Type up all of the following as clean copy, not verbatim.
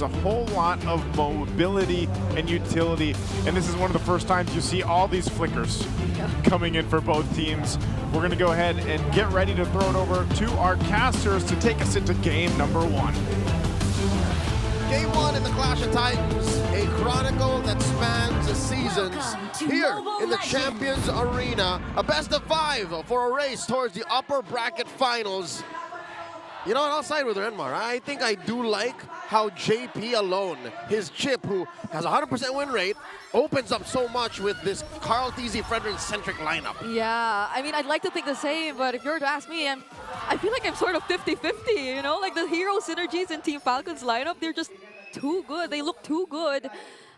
adds a whole lot of mobility and utility. And this is one of the first times you see all these flickers coming in for both teams. We're going to go ahead and get ready to throw it over to our casters to take us into game number 1. Game 1 in the Clash of Titans, a chronicle that spans the seasons. Here in the Champions Arena, a best of 5 for a race towards the upper bracket finals. You know what, I'll side with Renmar. I think I do like how JP alone, his chip, who has 100% win rate, opens up so much with this Tlph Fredrin-centric lineup. Yeah, I mean, I'd like to think the same, but if you were to ask me, I feel like I'm sort of 50-50, you know? Like the hero synergies in Team Falcon's lineup, they're just too good. They look too good.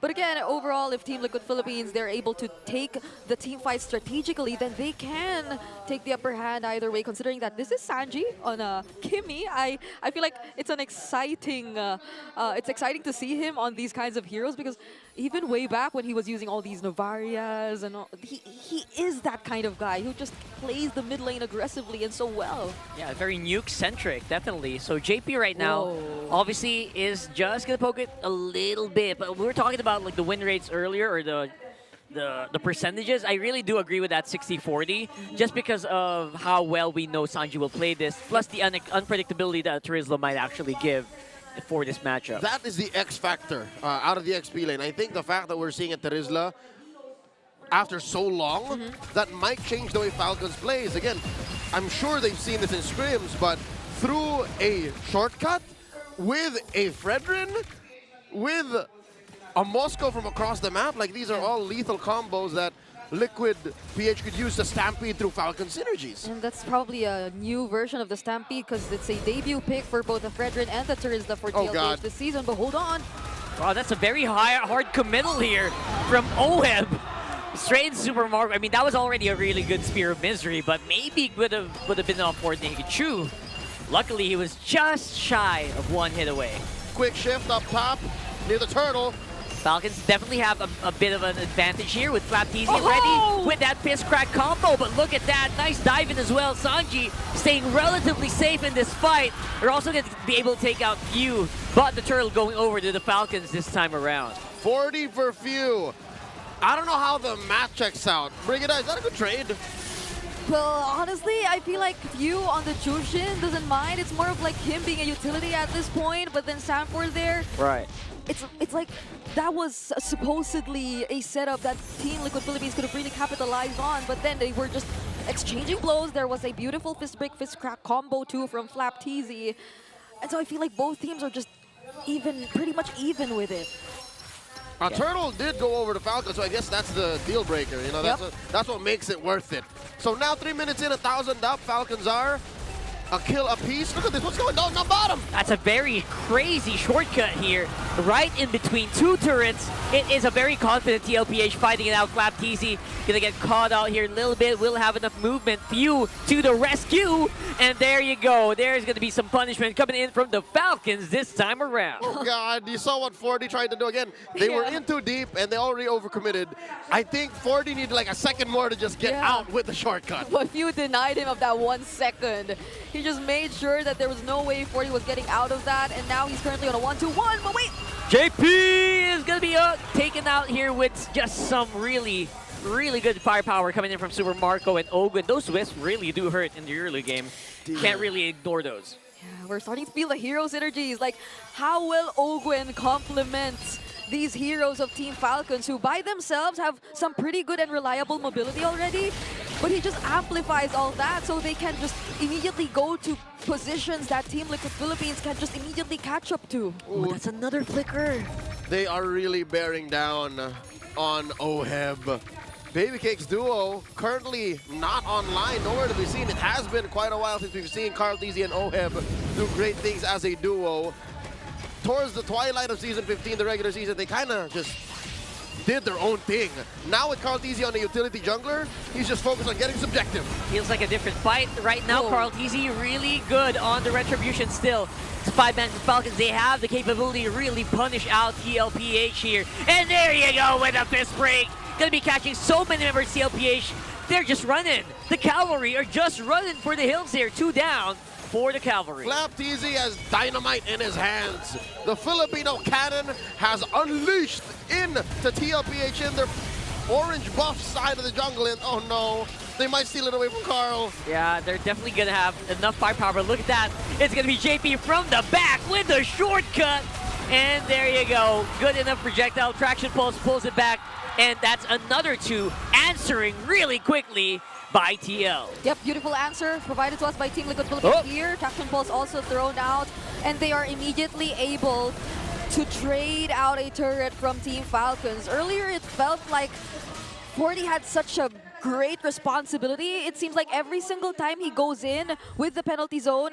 But again, overall, if Team Liquid Philippines, they're able to take the team fight strategically, then they can take the upper hand either way, considering that this is Sanji on Kimmy. I feel like it's an exciting, it's exciting to see him on these kinds of heroes, because even way back when he was using all these Novarias and all, he is that kind of guy who just plays the mid lane aggressively and so well. Yeah, very nuke-centric, definitely. So JP right now, obviously, is just going to poke it a little bit. But we were talking about like the win rates earlier, or the percentages. I really do agree with that 60-40, just because of how well we know Sanji will play this, plus the unpredictability that Turisla might actually give for this matchup. That is the X factor out of the XP lane. I think the fact that we're seeing a Turisla after so long, that might change the way Falcons plays. Again, I'm sure they've seen this in scrims, but through a shortcut, with a Fredrin, with a Moscow from across the map, like these are all lethal combos that Liquid PH could use to stampede through Falcon synergies. And that's probably a new version of the Stampede, because it's a debut pick for both the Fredrin and the Turisla for TLPH this season. But hold on. Wow, that's a very hard committal here from Oheb. Straight in Super Mario. I mean, that was already a really good Spear of Misery, but maybe would have been on for Naked True. Luckily, he was just shy of one hit away. Quick shift up top near the turtle. Falcons definitely have a bit of an advantage here with Tlph ready with that fist crack combo, but look at that, nice dive in as well. Sanji staying relatively safe in this fight. They're also going to be able to take out Few, but the turtle going over to the Falcons this time around. 40 for Few. I don't know how the math checks out. Bring it out, is that a good trade? Well, honestly, I feel like Few on the Jushin doesn't mind. It's more of like him being a utility at this point, but then Sanford there. Right. It's like that was supposedly a setup that Team Liquid Philippines could have really capitalized on, but then they were just exchanging blows. There was a beautiful fist break, fist crack combo too from Tlph. And so I feel like both teams are just pretty much even with it. Turtle did go over to Falcon, so I guess that's the deal breaker. You know, that's what makes it worth it. So now 3 minutes in, 1,000 up. Falcons are a kill apiece. Look at this, what's going on the bottom? That's a very crazy shortcut here, right in between two turrets. It is a very confident TLPH fighting it out. Tlph gonna get caught out here a little bit, will have enough movement. Few to the rescue, and there you go. There's gonna be some punishment coming in from the Falcons this time around. Oh God, you saw what 40 tried to do again. They were in too deep and they already overcommitted. I think 40 needed like a second more to just get out with the shortcut. But Few denied him of that 1 second. He just made sure that there was no way 40 was getting out of that, and now he's currently on a 1-2-1, but wait! JP is going to be taken out here with just some really good firepower coming in from Super Marco and Ogwen. Those whiffs really do hurt in the early game. Can't really ignore those. Yeah, we're starting to feel the hero synergies. Like, how will Ogwen complement these heroes of Team Falcons, who by themselves have some pretty good and reliable mobility already, but he just amplifies all that so they can just immediately go to positions that Team Liquid Philippines can just immediately catch up to. Ooh, that's another flicker. They are really bearing down on Oheb. Babycake's duo currently not online, nowhere to be seen. It has been quite a while since we've seen Tlph and Oheb do great things as a duo. Towards the twilight of Season 15, the regular season, they kind of just did their own thing. Now with Tlph on the utility jungler, he's just focused on getting subjective. Feels like a different fight right now. Tlph really good on the retribution still. It's 5-man Falcons. They have the capability to really punish out TLPH here. And there you go with a fist break. Gonna be catching so many members TLPH. They're just running. The cavalry are just running for the hills here. 2 down. for the Cavalry. Tlph has dynamite in his hands. The Filipino cannon has unleashed into Tlph in their orange buff side of the jungle, and oh no, they might steal it away from Carl. Yeah, they're definitely going to have enough firepower. Look at that. It's going to be JP from the back with the shortcut. And there you go. Good enough projectile. Traction Pulse pulls it back. And that's another 2 answering really quickly by TL. Yep, beautiful answer provided to us by Team Liquid Philippines here. Traction Pulse also thrown out. And they are immediately able to trade out a turret from Team Falcons. Earlier, it felt like 40 had such a great responsibility. It seems like every single time he goes in with the penalty zone,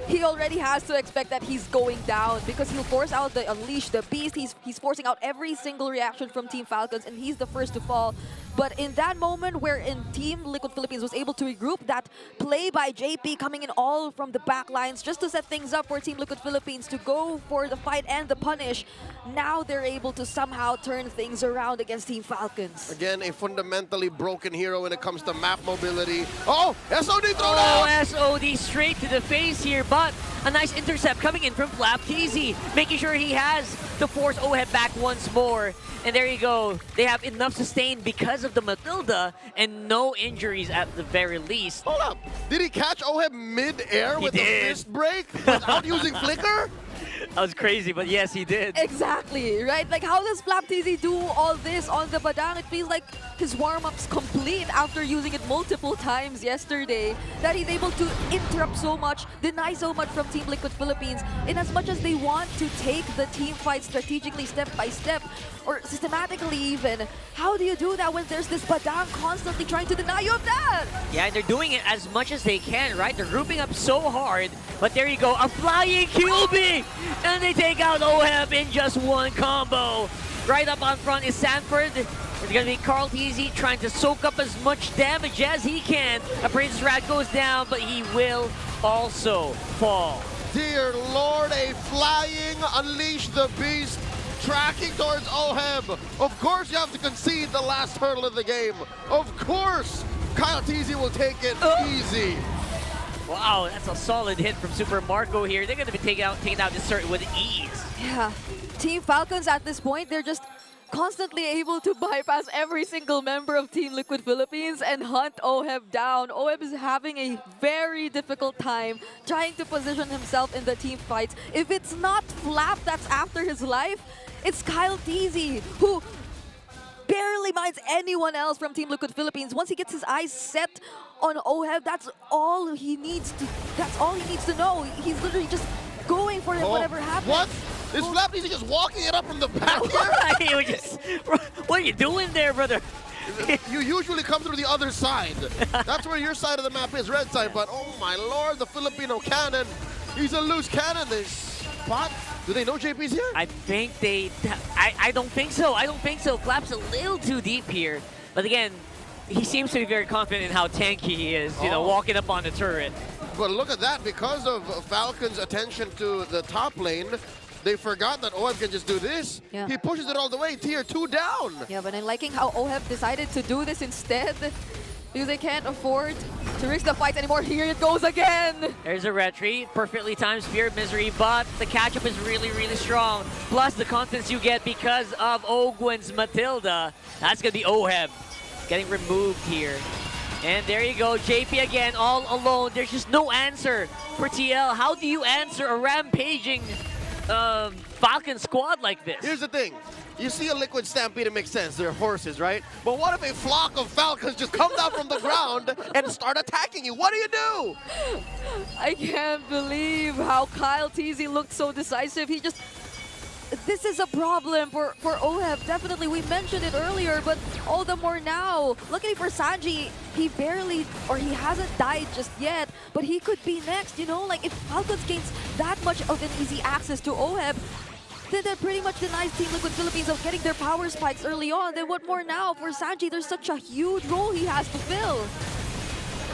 he already has to expect that he's going down because he'll force out the Unleash the Beast. He's forcing out every single reaction from Team Falcons, and he's the first to fall. But in that moment wherein Team Liquid Philippines was able to regroup, that play by JP coming in all from the back lines just to set things up for Team Liquid Philippines to go for the fight and the punish, now they're able to somehow turn things around against Team Falcons. Again, a fundamentally broken hero when it comes to map mobility. Oh, SOD thrown out! SOD straight to the face here, but a nice intercept coming in from Tlph, making sure he has to force OHEB back once more. And there you go. They have enough sustain because of the Matilda and no injuries at the very least. Hold up. Did he catch OHEB mid-air with the fist break without using flicker? That was crazy, but yes, he did. Exactly, right? Like, how does Tlph do all this on the Badang? It feels like his warm-up's complete after using it multiple times yesterday, that he's able to interrupt so much, deny so much from Team Liquid Philippines. In as much as they want to take the team fight strategically step by step, or systematically even, how do you do that when there's this Badang constantly trying to deny you of that? Yeah, and they're doing it as much as they can, right? They're grouping up so hard, but there you go, a flying QB! And they take out OHEB in just one combo. Right up on front is Sanford. It's going to be Carl TZ trying to soak up as much damage as he can. A Prince Rat goes down, but he will also fall. Dear Lord, a flying Unleash the Beast tracking towards OHEB. Of course you have to concede the last hurdle of the game. Of course, Kyle TZ will take it easy. Wow, that's a solid hit from Super Marco here. They're going to be taking out this turret with ease. Yeah, Team Falcons at this point, they're just constantly able to bypass every single member of Team Liquid Philippines and hunt OHEB down. OHEB is having a very difficult time trying to position himself in the team fights. If it's not Flap that's after his life, it's Kyle TZ, who barely minds anyone else from Team Liquid Philippines. Once he gets his eyes set on OHEB, that's all he needs to know. He's literally just going for it, whatever happens. What? Is Flap TZ just walking it up from the back here? What are you doing there, brother? You usually come through the other side. That's where your side of the map is, red side. But oh my lord, the Filipino cannon. He's a loose cannon. They spot. Do they know JP's here? I think they... I don't think so. I don't think so. Flap's a little too deep here. But again, he seems to be very confident in how tanky he is, you know, walking up on the turret. But look at that. Because of Falcon's attention to the top lane, they forgot that OHEB can just do this. Yeah. He pushes it all the way, tier 2 down. Yeah, but I'm liking how OHEB decided to do this instead because they can't afford to risk the fight anymore. Here it goes again. There's a retreat, perfectly timed Spear of Misery, but the catch-up is really, really strong. Plus the confidence you get because of Ogwen's Matilda. That's going to be OHEB getting removed here. And there you go, JP again, all alone. There's just no answer for TL. How do you answer a rampaging Falcon squad like this? Here's the thing. You see a Liquid Stampede, it makes sense. They're horses, right? But what if a flock of Falcons just come down from the ground and start attacking you? What do you do? I can't believe how Kyle TZ looked so decisive. He just... This is a problem for OHEB, definitely. We mentioned it earlier, but all the more now. Luckily for Sanji, he hasn't died just yet, but he could be next, you know? Like, if Falcons gains that much of an easy access to OHEB, then that pretty much denies Team Liquid Philippines of getting their power spikes early on. Then what more now? For Sanji, there's such a huge role he has to fill.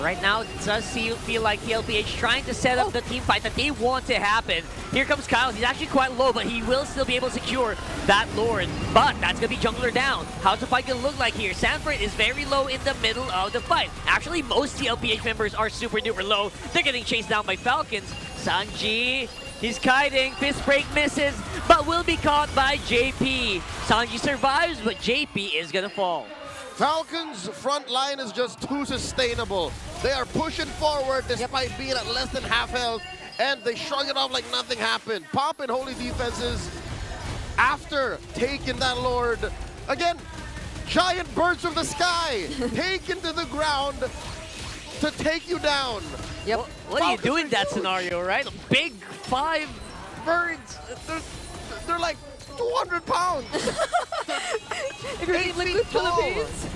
Right now, it does feel like Tlph trying to set up the team fight that they want to happen. Here comes Kyle. He's actually quite low, but he will still be able to secure that Lord. But that's going to be jungler down. How's the fight going to look like here? Sanford is very low in the middle of the fight. Actually, most Tlph members are super duper low. They're getting chased down by Falcons. Sanji, he's kiting. Fist break misses, but will be caught by JP. Sanji survives, but JP is going to fall. Falcons' front line is just too sustainable. They are pushing forward despite being at less than half health, and they shrug it off like nothing happened. Pop and Holy defenses, after taking that Lord, again, giant birds from the sky, taken to the ground to take you down. Yep. What do you do in that scenario, right? A big 5 birds. They're like 200 pounds. If you're in Liquid Philippines,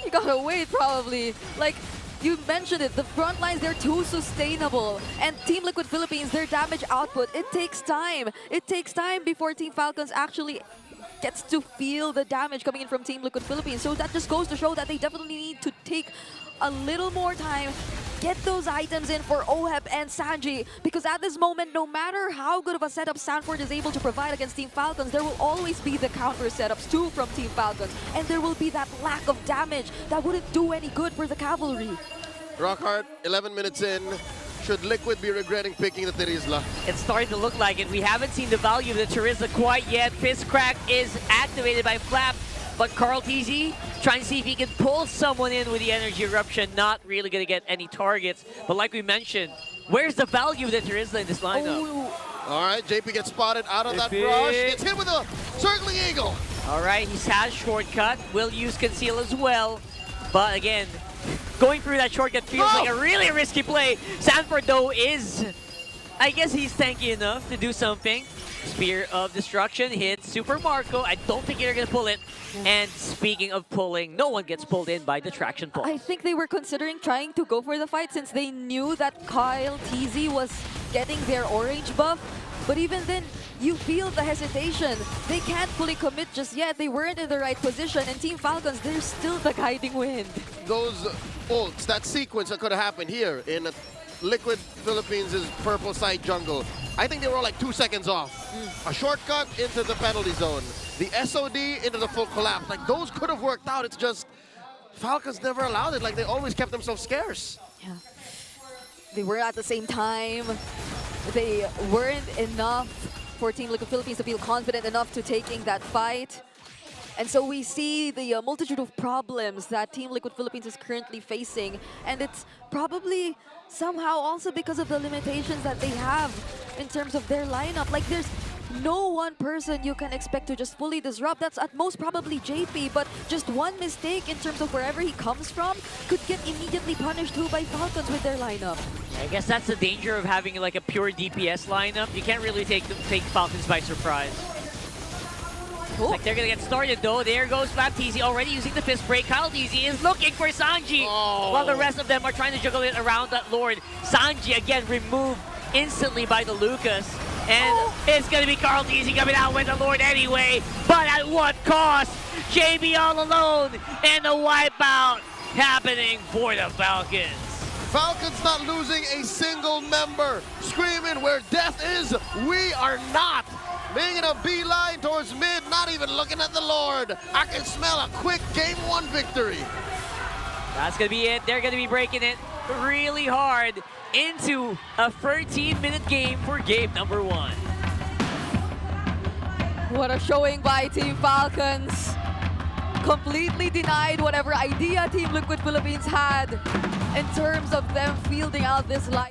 you gotta wait probably. Like, you mentioned it, the front lines, they're too sustainable. And Team Liquid Philippines, their damage output, it takes time. It takes time before Team Falcons actually gets to feel the damage coming in from Team Liquid Philippines. So that just goes to show that they definitely need to take a little more time, get those items in for Oheb and Sanji, because at this moment, no matter how good of a setup Sanford is able to provide against Team Falcons, there will always be the counter setups too from Team Falcons, and there will be that lack of damage that wouldn't do any good for the cavalry. Rockhart, 11 minutes in. Should Liquid be regretting picking the Terizla? It's starting to look like it. We haven't seen the value of the Terizla quite yet. Fist Crack is activated by Flap, but Tlph trying to see if he can pull someone in with the Energy Eruption. Not really going to get any targets. But like we mentioned, where's the value of the Terizla in this lineup? Oh. All right, JP gets spotted out of that brush. Gets hit with a circling eagle. All right, he has shortcut. Will use conceal as well. But again, going through that shortcut feels like a really risky play. Sanford, though, is, I guess he's tanky enough to do something. Spear of Destruction hits Super Marco. I don't think they're going to pull it. And speaking of pulling, no one gets pulled in by the traction pull. I think they were considering trying to go for the fight since they knew that Kyle TZ was getting their orange buff. But even then, you feel the hesitation. They can't fully commit just yet. They weren't in the right position. And Team Falcons, they're still the guiding wind. Those ults, that sequence that could have happened here in Liquid Philippines' purple side jungle, I think they were like 2 seconds off. A shortcut into the penalty zone. The SOD into the full collapse. Like, those could have worked out. It's just Falcons never allowed it. Like, they always kept themselves scarce. Yeah. They were at the same time. They weren't enough for Team Liquid Philippines to feel confident enough to taking that fight. And so we see the multitude of problems that Team Liquid Philippines is currently facing. And it's probably somehow also because of the limitations that they have in terms of their lineup. Like, there's no one person you can expect to just fully disrupt. That's at most probably JP, but just one mistake in terms of wherever he comes from could get immediately punished too by Falcons with their lineup. I guess that's the danger of having like a pure DPS lineup. You can't really take Falcons by surprise. Like, they're gonna get started though. There goes Tlph already using the fist break. Tlph is looking for Sanji, while the rest of them are trying to juggle it around that Lord. Sanji again removed instantly by the Lucas. And it's gonna be Tlph coming out with the Lord anyway. But at what cost? JB all alone, and the wipeout happening for the Falcons. Falcons not losing a single member. Screaming, where death is, we are not. Making a beeline towards mid, not even looking at the Lord. I can smell a quick game 1 victory. That's gonna be it. They're gonna be breaking it really hard into a 13-minute game for game number 1. What a showing by Team Falcons. Completely denied whatever idea Team Liquid Philippines had in terms of them fielding out this line.